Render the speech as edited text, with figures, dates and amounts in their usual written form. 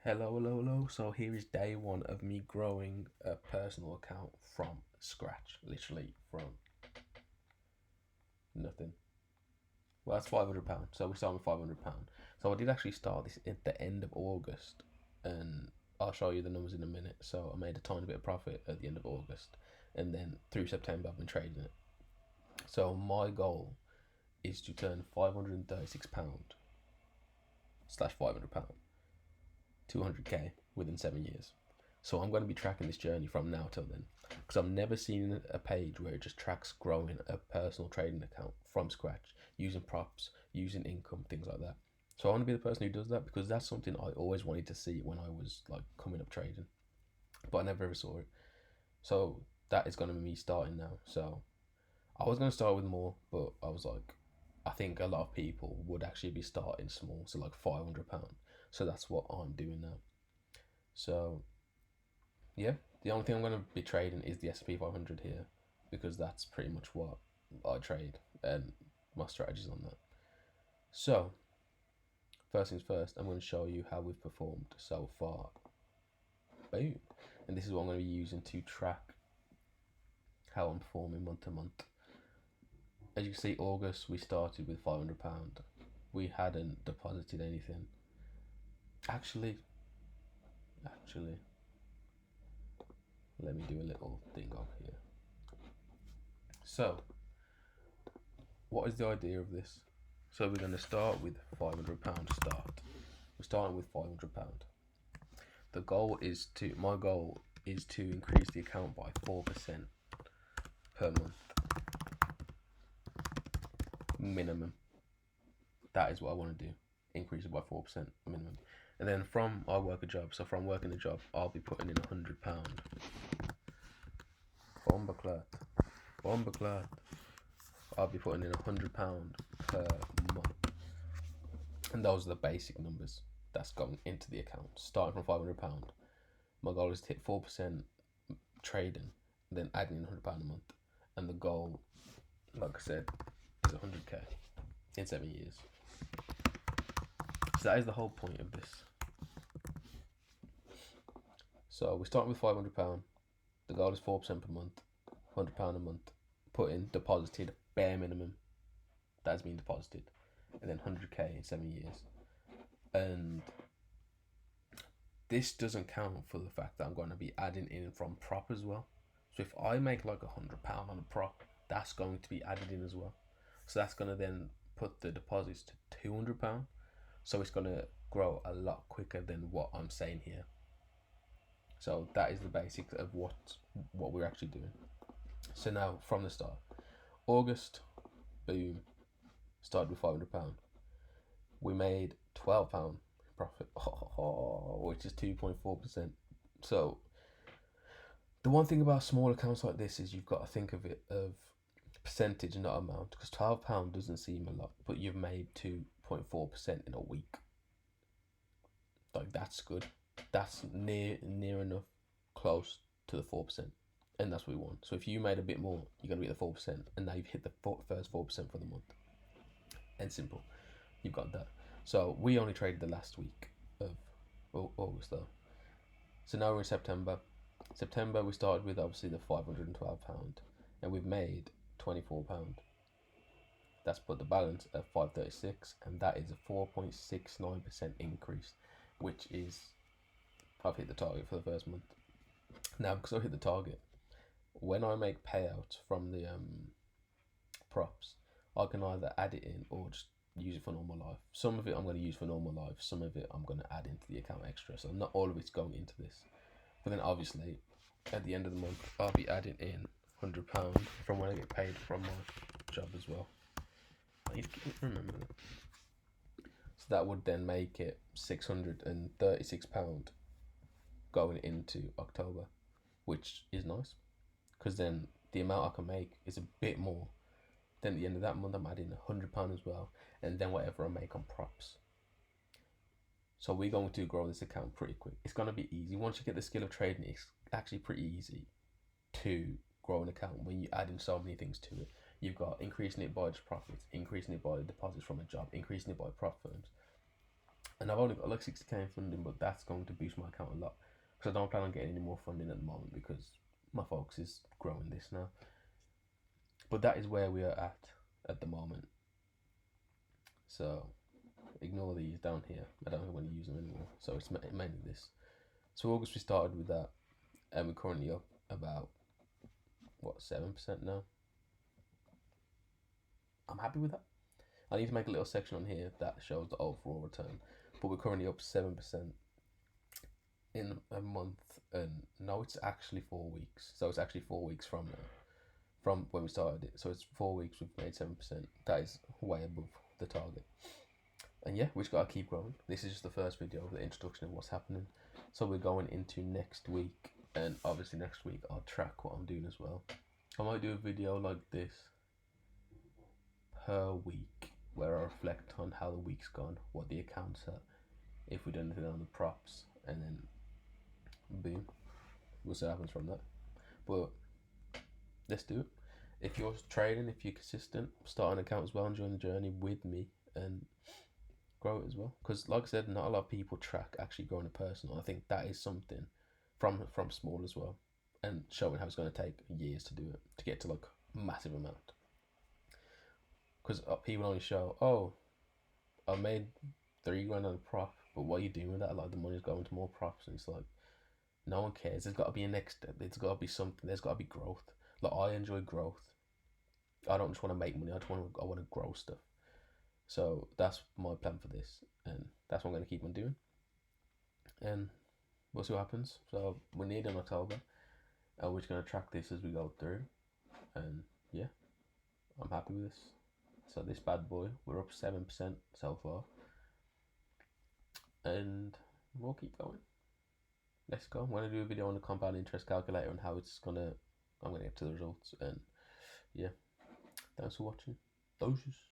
Hello, hello, hello. So here is day one of me growing a personal account from scratch, literally from nothing. Well, that's £500. So we started with £500. So I did actually start this at the end of August, and I'll show you the numbers in a minute. So I made a tiny bit of profit at the end of August, and then through September I've been trading it. So my goal is to turn £536 slash £500 to 100k within 7 years. So I'm going to be tracking this journey from now till then, because I've never seen a page where it just tracks growing a personal trading account from scratch using props, using income, things like that. So I want to be the person who does that because that's something I always wanted to see when I was like coming up trading, but I never ever saw it. So that is going to be me starting now. So I was going to start with more, but I was like, I think a lot of people would actually be starting small, so like £500. So that's what I'm doing now. So yeah, the only thing I'm going to be trading is the SP 500 here because that's pretty much what I trade and my strategies on that. So, first things first, I'm going to show you how we've performed so far. Boom. And this is what I'm going to be using to track how I'm performing month to month. As you can see, August we started with £500. We hadn't deposited anything. Actually, let me do a little thing on here. So, what is the idea of this? So we're going to start with £500 start. We're starting with £500. My goal is to increase the account by 4% per month minimum. That is what I want to do. Increase it by 4% minimum. And then I work a job. So from working a job, I'll be putting in £100. Bombaclat. I'll be putting in £100 per month. And those are the basic numbers that's going into the account. Starting from £500. My goal is to hit 4% trading, then adding in £100 a month. And the goal, like I said, is 100k in 7 years. So that is the whole point of this. So we start with £500. The goal is 4% per month, £100 a month. Put in deposited bare minimum. That's been deposited, and then 100k in 7 years. And this doesn't count for the fact that I'm going to be adding in from prop as well. So if I make like £100 on a prop, that's going to be added in as well. So that's going to then put the deposits to £200. So it's going to grow a lot quicker than what I'm saying here. So that is the basics of what we're actually doing. So now from the start, August, boom, started with £500. We made £12 profit, which is 2.4%. So the one thing about small accounts like this is you've got to think of it of percentage, not amount, because £12 doesn't seem a lot, but you've made 2.4% in a week. Like that's good. That's near enough close to the 4%, and that's what we want. So if you made a bit more, you're gonna be at the 4%, and now you've hit the first 4% for the month. And simple, you've got that. So we only traded the last week of August though. So now we're in September. September we started with obviously the £512, and we've made £24. That's put the balance at 536, and that is a 4.69% increase, which is I've hit the target for the first month. Now because I hit the target, when I make payouts from the props, I can either add it in or just use it for normal life. Some of it I'm going to use for normal life, some of it I'm going to add into the account extra. So not all of it's going into this. But then obviously at the end of the month I'll be adding in £100 from when I get paid from my job as well. I need to remember that. So that would then make it £636 going into October, which is nice because then the amount I can make is a bit more. Then at the end of that month I'm adding £100 as well, and then whatever I make on props. So we're going to grow this account pretty quick. It's going to be easy. Once you get the skill of trading, it's actually pretty easy to grow an account when you add in so many things to it. You've got increasing it by just profits, increasing it by deposits from a job, increasing it by prop firms. and I've only got like 60k in funding, but that's going to boost my account a lot because I don't plan on getting any more funding at the moment because my focus is growing this now. But that is where we are at the moment. So ignore these down here. I don't want to use them anymore. So it's mainly this. So August we started with that, and we're currently up about what 7% now. I'm happy with that. I need to make a little section on here that shows the overall return, but we're currently up 7% in a month, and no, it's actually 4 weeks. So it's actually 4 weeks from now, from when we started it. So it's 4 weeks we've made 7%. That is way above the target. And yeah, we just gotta keep growing. This is just the first video of the introduction of what's happening. So we're going into next week, and obviously next week I'll track what I'm doing as well. I might do a video like this per week where I reflect on how the week's gone, what the accounts are, if we do anything on the props, and then boom, we'll see what happens from that. But let's do it. If you're trading, if you're consistent, start an account as well and join the journey with me and grow it as well. Because like I said, not a lot of people track actually growing a personal. I think that is something from small as well, and showing how it's going to take years to do it to get to like massive amount. Because people only show, oh, I made $3 grand on a prop, but what are you doing with that? Like the money's going to more props, and it's like no one cares. There's got to be a next step. There's got to be something. There's got to be growth. Like I enjoy growth. I don't just want to make money. I want to grow stuff. So that's my plan for this, and that's what I'm going to keep on doing. And we'll see what happens. So we're nearly in October, and we're just going to track this as we go through. And yeah, I'm happy with this. So this bad boy, we're up 7% so far, and we'll keep going. Let's go. I'm going to do a video on the compound interest calculator and how it's I'm going to get to the results. And yeah, thanks for watching. Doses.